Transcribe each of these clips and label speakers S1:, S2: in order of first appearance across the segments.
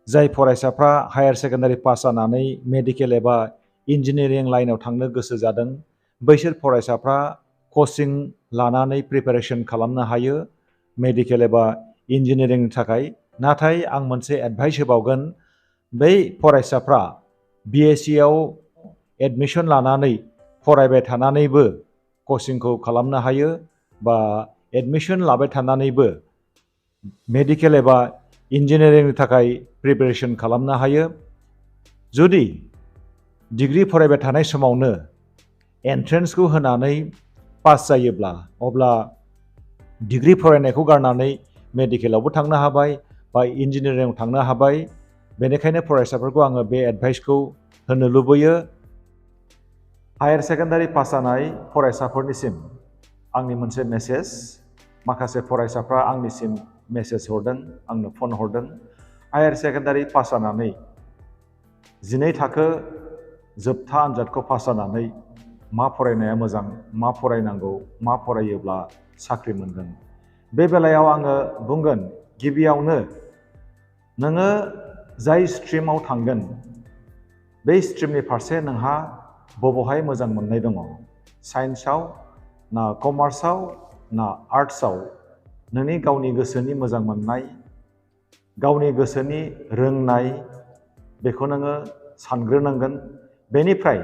S1: जाय फरायसाफ्रा higher secondary pass जानानै मेडिकेल एबा इन्जिनियारिं लाइनाव थांनो गोसो जादों बैसोर फरायसाफ्रा कचिं लानानै प्रिपारेसन खालामनो हायो मेडिकेल एबा इन्जिनियारिंनि थाखाय। नाथाय आं मोनसे एडभाइस होबावगोन, बै फरायसाफ्रा BSc आव एडमिसन लानानै फरायबाय थानानैबो कचिंखौ खालामनो हायो बा एडमिसन लाबाय थानानैबो मेडिकेल एबा इन्जिनियारिंनि थाखाय प्रिपारेसन खालामनो हायो। जुदि डिग्री फरायबाय थानाय समावनो एन्ट्रेन्सखौ होनानै पास जायोब्ला अब्ला डिग्री फरायनायखौ गारनानै मेडिकेलावबो थांनो हाबाय बा इन्जिनियारिंआव थांनो हाबाय। बेनिखायनो फरायसाफोरखौ आङो बे एडभाइसखौ होनो लुबैयो। हायार सेकेन्डारि पास जानाय फरायसाफोरनिसिम आंनि मोनसे मेसेज, माखासे फरायसाफ्रा आंनिसिम मेसेज हरदों, आंनो फन हरदों। हायार सेकेन्डारि पास जानानै 12 थाखो जोबथा आनजादखौ पास जानानै मा फरायनाया मोजां, मा फरायनांगौ, मा फरायोब्ला साख्रि मोनगोन। बे बेलायाव आङो बुंगोन, गिबियावनो नोङो जाय स्ट्रिमाव थांगोन बे स्ट्रिमनि फारसे नोंहा बबेहाय मोजां मोननाय दङ। साइन्सआव ना कमार्सआव ना आर्ट्सआव नोंनि गावनि गोसोनि मोजां मोननाय, गावनि गोसोनि रोंनाय बेखौ नोङो सानग्रोनांगोन। बेनिफ्राय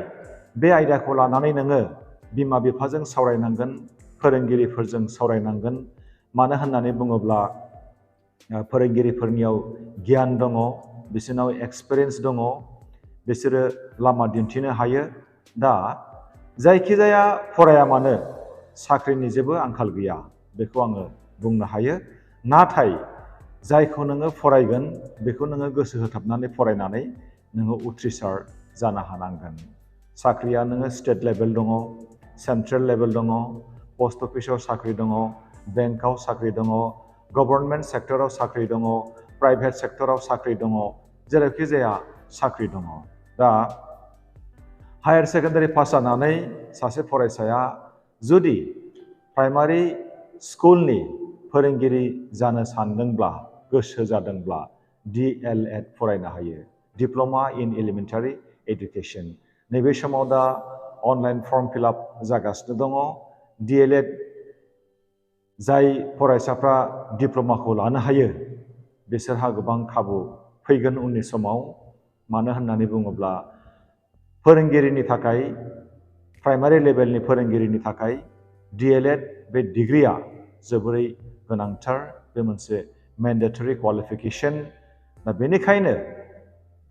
S1: बे आयदाखौ लानानै नोङो बिमा बिफाजों सावरायनांगोन, फोरोंगिरिफोरजों सावरायनांगोन। मानो होननानै बुङोब्ला फोरोंगिरिफोरनियाव गियान दङ, बिसोरनाव एक्सपिरियेन्स दङ, बिसोरो लामा दिन्थिनो हायो। दा जायखिजाया फराया मानो साख्रिनि जेबो आंखाल गैया बेखौ आङो बुंनो हायो। नाथाय जायखौ नोङो फरायगोन बेखौ नोङो गोसो होथाबनानै फरायनानै नोङो उथ्रिसार जानो हानांगोन। साख्रिया नोङो स्टेट लेभेल दङ, सेन्ट्रेल लेभेल दङ, पस्ट अफिसाव साख्रि दङ, बेंकआव साख्रि दङ, गभर्नमेन्ट सेक्टराव साख्रि दङ, प्राइभेट सेक्टराव साख्रि दङ, जेरावखि जाया साख्रि दङ। दा हायार सेकेन्डारि पास जानानै सासे फरायसाया जुदि प्राइमारि स्कुलनि फोरोंगिरि जानो सानदोंब्ला, गोसो जादोंब्ला DLED फरायनो हायो, डिप्ल'मा इन एलिमेन्टारि एडुकेसन। नैबे समाव दा अनलाइन फर्म फिलआप जागासिनो दङ। DLED जाय फरायसाफ्रा डिप्ल'माखौ लानो हायो बिसोरहा गोबां खाबु फैगोन उननि समाव। मानो होननानै बुङोब्ला फोरोंगिरिनि थाखाय, प्राइमारि लेभेलनि फोरोंगिरिनि थाखाय DLED बे डिग्रिया जोबोरै गोनांथार, बे मोनसे मेन्डेटरि क्वालिफिकेसन। दा बेनिखायनो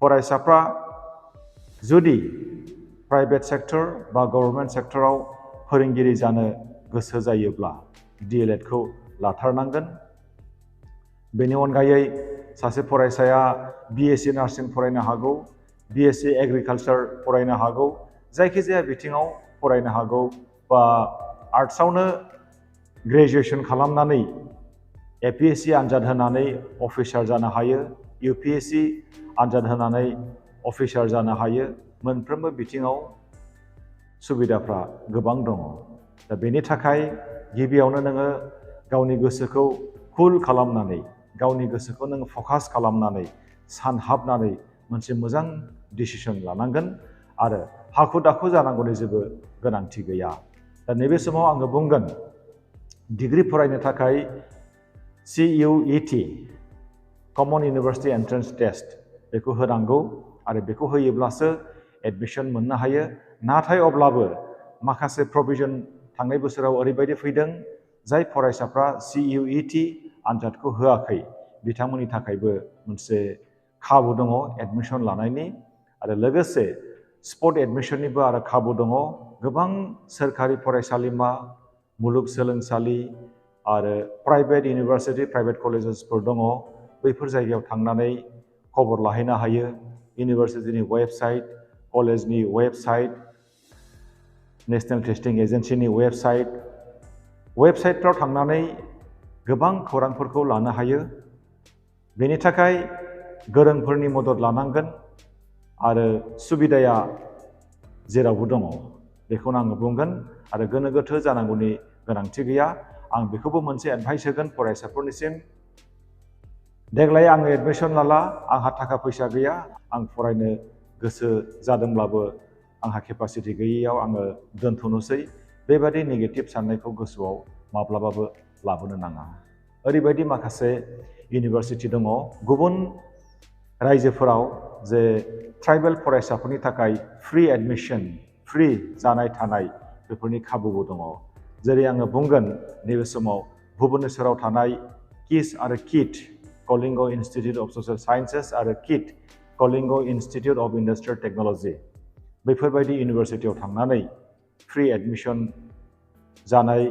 S1: फरायसाफ्रा जुदि प्राइभेट सेक्टर बा गभर्नमेन्ट सेक्टराव फोरोंगिरि जानो गोसो जायोब्ला DLED खौ लाथारनांगोन। बेनि अनगायै सासे फरायसाया BSc नार्सिं फरायनो हागौ, BSc एग्रिकालचार फरायनो हागौ, जायखिजाया बिथिङाव फरायनो हागौ, बा आर्ट्सआवनो ग्रेजुवेसन खालामनानै APSc आनजाद होनानै अफिसार जानो हायो, UPSc आनजाद होनानै अफिसार जानो हायो। मोनफ्रोमबो बिथिङाव सुबिदाफ्रा गोबां दङ। दा बेनि थाखाय गिबियावनो नोङो गावनि गोसोखौ कुल खालामनानै, गावनि गोसोखौ नोङो फकास खालामनानै, सानहाबनानै मोनसे मोजां डिसिसन लानांगोन आरो हाखु दाखु जानांगौनि जेबो गोनांथि गैया। दा नैबे समाव आङो बुंगोन, डिग्री फरायनो थाखाय CUET कमन इउनिभार्सिटि एन्ट्रेन्स टेस्ट बेखौ होनांगौ आरो बेखौ होयोब्लासो एडमिसन मोननो हायो। नाथाय अब्लाबो माखासे प्रभिजन थांनाय बोसोराव ओरैबायदि फैदों, जाय फरायसाफ्रा CUET आनजादखौ होआखै बिथांमोननि थाखायबो मोनसे खाबु दङ एडमिसन लानायनि, आरो लोगोसे स्पट एडमिसननिबो आरो खाबु दङ। गोबां सोरखारि फरायसालिमा, मुलुगसोलोंसालि आरो प्राइभेट इउनिभार्सिटि, प्राइभेट कलेजेसफोर दङ। बैफोर जायगायाव थांनानै खबर लाहैनो हायो। इउनिभार्सिटिनि वेबसाइट, कलेजनि वेबसाइट, नेशनेल टेस्टिं एजेन्सिनि वेबसाइटफ्राव थांनानै गोबां खौरांफोरखौ लानो हायो। बेनि थाखाय गोरोंफोरनि मदद लानांगोन आरो सुबिदाया जेरावबो दङ बेखौनो आङो बुंगोन आरो गोनो गोथो जानांगौनि गोनांथि गैया। आं बेखौबो मोनसे एडभाइस होगोन फरायसाफोरनिसिम, देग्लाय आङो एडमिसन लाला, आंहा थाखा फैसा गैया, आं फरायनो गोसो जादोंब्लाबो आंहा केपासिटि गैयैयाव आङो दोनथ'नोसै, बेबादि नेगेटिभ साननायखौ गोसोआव माब्लाबाबो लाबोनो नाङा। ओरैबायदि माखासे इउनिभारसिटि दङ गुबुन रायजोफोराव जे ट्राइबेल फरायसाफोरनि थाखाय फ्रि एडमिसन, फ्रि जानाय थानाय बेफोरनि खाबुबो दङ। जेरै आङो बुंगोन नैबे समाव भुबनेश्वराव थानाय किस आरो KIIT Kalinga institute of social sciences आरो KIIT Kalinga institute of industrial technology बेफोरबायदि इउनिभारसिटियाव थांनानै फ्रि एडमिसन जानाय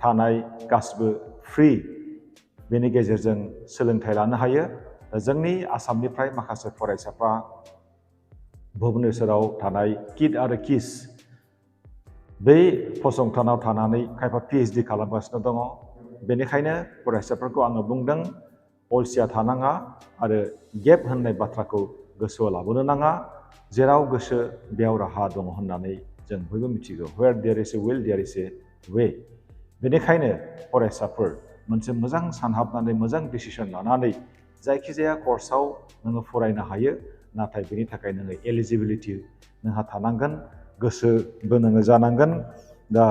S1: थानाय गासिबो फ्रि बेनि गेजेरजों सोलोंथाइ लानो हायो। जोंनि आसामनिफ्राय माखासे फरायसाफ्रा भुबनेश्वराव थानाय किट आरो किस बे फसंथानाव थानानै खायफा PhD खालामगासिनो दङ। बेनिखायनो फरायसाफोरखौ आङो बुंदों अलसिया थानाङा आरो गेप होननाय बाथ्राखौ गोसोआव लाबोनो नाङा। जेराव गोसो बेयाव राहा दङ होननानै जों बयबो मिथिगौ। Where there is a will, there is a way। बेनिखायनो फरायसाफोर मोनसे मोजां सानहाबनानै मोजां डिसिसन लानानै जायखिजाया कर्सआव नोङो फरायनो हायो, नाथाय बेनि थाखाय नोङो एलिजिबिलिटि नोंहा थानांगोन, गोसोबो नोङो जानांगोन। दा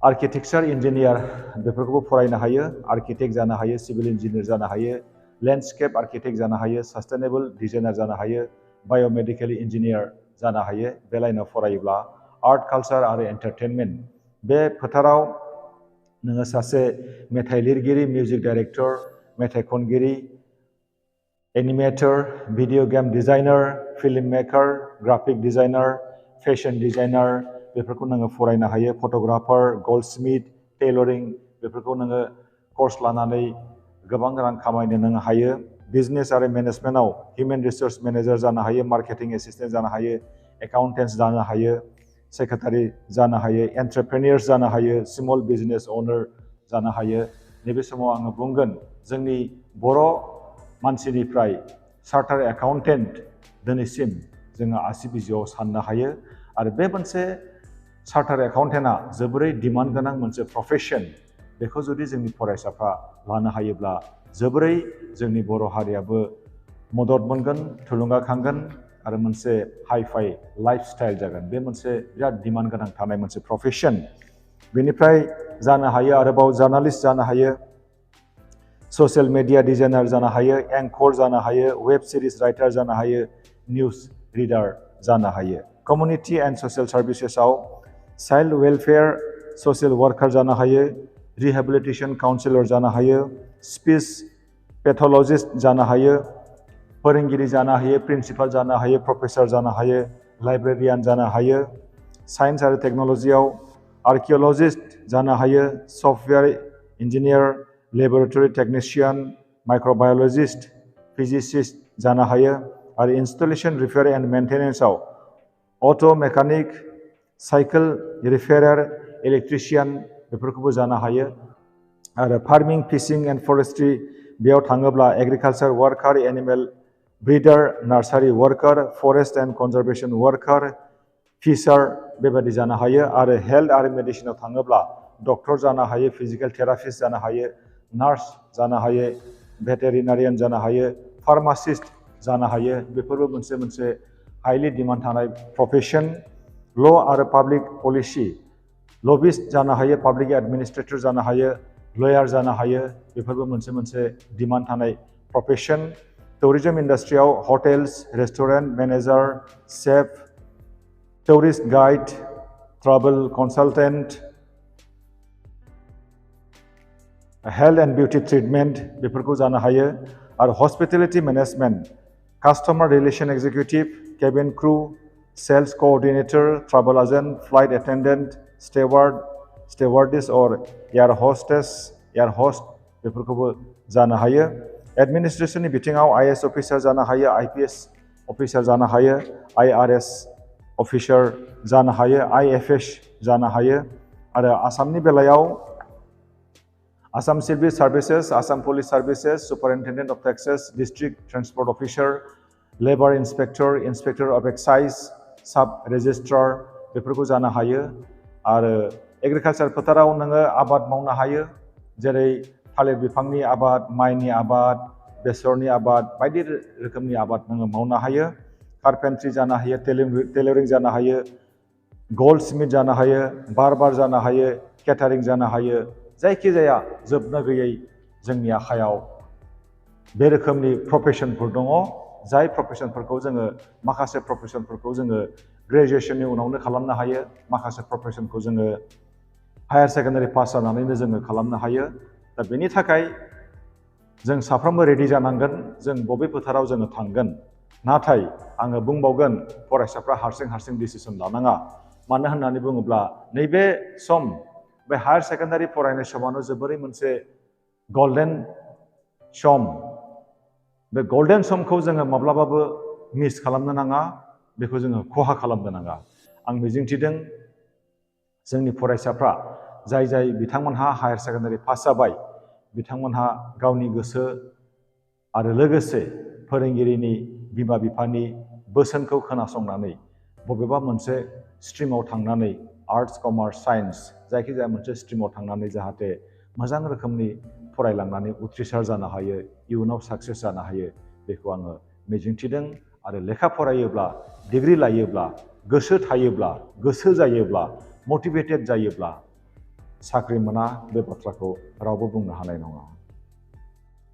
S1: आर्किटेक्चार इन्जिनियार बेफोरखौबो फरायनो हायो, आर्किटेक्ट जानो हायो, सिभिल इन्जिनियार जानो हायो, लेन्डस्केप आर्किटेक्ट जानो हायो, सास्टेनेबल डिजाइनार जानो हायो, बाय'मेडिकेल इन्जिनियार जानो हायो। बे लाइनाव फरायोब्ला आर्ट कालचार आरो एन्टारटेनमेन्ट बे फोथाराव नोङो सासे मेथाइ लिरगिरि, मिउजिक डाइरेक्टर, मेथाइ खनगिरि, animator, video game designer, film maker, graphic designer, fashion designer बेफोरखौ नोङो फरायनो हायो। फट'ग्राफार, गल्डस्मिथ, टेलरिं बेफोरखौ नोङो कर्स लानानै गोबां रां खामायनो नोङो हायो। बिजनेस आरो मेनेजमेन्टआव हिउमेन रिसोर्स मेनेजार जानो हायो, मार्केटिं एसिस्टेन्ट जानो हायो, एकाउन्टेन्ट जानो हायो, सेक्रेटारि जानो हायो, एन्टारप्रेनियर्स जानो हायो, स्मल बिजनेस अनार जानो हायो। नैबे समाव आङो बुंगोन जोंनि बर' मानसिनिफ्राय चार्टार एकाउन्टेन्ट दिनैसिम जोङो आसि बिजौआव साननो हायो। आरो बे मोनसे चार्टार एकाउन्टेन्टआ जोबोरै डिमान्ड गोनां मोनसे प्रफेसन। बेखौ जुदि जोंनि फरायसाफ्रा लानो हायोब्ला जोबोरै जोंनि बर' हारियाबो मदद मोनगोन, थुलुंगाखांगोन आरो मोनसे हाइ-फाइ लाइफ स्टाइल जागोन। बे मोनसे बिराद डिमान्ड गोनां थानाय मोनसे प्रफेसन। बेनिफ्राय जानो हायो आरोबाव जार्नालिस्ट जानो हायो, ससियेल मिडिया डिजाइनार जानो हायो, एंकर जानो हायो, वेब सिरिज राइटार जानो हायो, निउज रिडार जानो हायो। कमिउनिटि एन्ड ससियेल सार्भिसेसआव चाइल्ड वेलफेयार ससियेल वार्कार जानो हायो, रिहेबिलिटेसन काउन्सिलर जानो हायो, स्पिच पेथलजिस्ट जानो हायो, फोरोंगिरि जानो हायो, प्रिन्सिपाल जानो हायो, प्रफेसर जानो हायो, लाइब्रेरियान जानो हायो, साइन्स आरो टेक्न'लजियाव आर्किअलजिस्ट जानो हायो, software engineer, laboratory technician, microbiologist, physicist जानो हायो आरो इन्स्टलेशन रिपेयार एन्ड मेन्टेनेन्सआव auto' mechanic, cycle repairer, electrician बेफोरखौबो जानो हायो। आरो फार्मिं, फिशिं एन्ड फरेस्ट्रि बेयाव थाङोब्ला agriculture worker, animal breeder, nursery worker, forest and conservation worker, fisher बेबादि जानो हायो। आरो हेल्थ आरो मेडिसिनाव थाङोब्ला डक्टर जानो हायो, फिजिकेल थेरापिस्ट जानो हायो, नार्स जानो हायो, भेटेरिनारियान जानो हायो, फार्मासिस्ट जानो हायो। बेफोरबो मोनसे हाइलि डिमान्ड थानाय प्रफेसन। ल' आरो पाब्लिक पलिसि लबिस्ट जानो हायो, पाब्लिक एडमिनिस्ट्रेटर जानो हायो, लयार जानो हायो। बेफोरबो मोनसे डिमान्ड थानाय प्रफेसन। टुरिजम इन्डास्ट्रियाव hotels, restaurant manager, chef, tourist guide, travel consultant, health and beauty treatment बेफोरखौ जानो हायो। आरो hospitality management, customer relation executive, cabin crew, sales coordinator, travel agent, flight attendant, stewardess or air host बेफोरखौबो जानो हायो। एडमिनिस्ट्रेसननि बिथिङाव IAS officer जानो हायो, IPS अफिसार जानो हायो, IRS अफिसार जानो हायो, IFS जानो हायो। आरो आसामनि बेलायाव Assam civil services, Assam police services, superintendent of Texas, district transport officer, labour inspector, inspector of excise, साब रेजिस्ट्रार बेफोरखौ जानो हायो। आरो एग्रिकालचार फोथाराव नोङो आबाद मावनो हायो, जेरै थालिर बिफांनि आबाद, माइनि आबाद, बेसरनि आबाद बायदि रोखोमनि आबाद नोङो मावनो हायो कारपेंट्रि जानो हायो टेलरिं जानो हायो गोल्ड स्मिथ जानो हायो बार्बार जानो हायो केटारिं जानो हायो जायखिजाया जोबनो गैयै जोंनि आखायाव बे रोखोमनि प्रफेशनफोर दङ जाय प्रफेशनफोरखौ जोङो माखासे प्रफेशनफोरखौ जोङो ग्रेजुएशननि उनावनो खालामनो हायो माखासे प्रफेशनखौ जोङो हायार सेकेन्डारि पास जानानैनो जोङो खालामनो हायो दा बेनि थाखाय जों साफ्रोमबो रेडि जानांगोन जों बबे फोथाराव जोङो थांगोन नाथाय आङो बुंबावगोन फरायसाफ्रा हारसिं डिसिसन लानाङा मानो होननानै बुङोब्ला नैबे सम बे हायार सेकेन्डारि फरायनाय समानो जोबोरै मोनसे गल्डेन सम बे गल्डेन समखौ जोङो माब्लाबाबो मिस खालामनो नाङा बेखौ जोङो खहा खालामनो नाङा आं मिजिंथिदों जोंनि फरायसाफ्रा जाय बिथांमोनहा हायार सेकेन्डारि पास जाबाय बिथांमोनहा गावनि गोसो आरो लोगोसे फोरोंगिरिनि बिमा बिफानि बोसोनखौ खोनासंनानै बबेबा मोनसे स्ट्रिमाव थांनानै आर्ट्स कमार्स साइन्स जायखिजाया मोनसे स्ट्रिमाव थांनानै जाहाथे मोजां रोखोमनि फरायलांनानै उथ्रिसार जानो हायो इयुनाव साक्सेस जानो हायो बेखौ आङो मिजिंथिदों आरो लेखा फरायोब्ला डिग्री लायोब्ला गोसो थायोब्ला गोसो जायोब्ला मटिभेटेड जायोब्ला साख्रि मोना बे बाथ्राखौ रावबो बुंनो हानाय नङा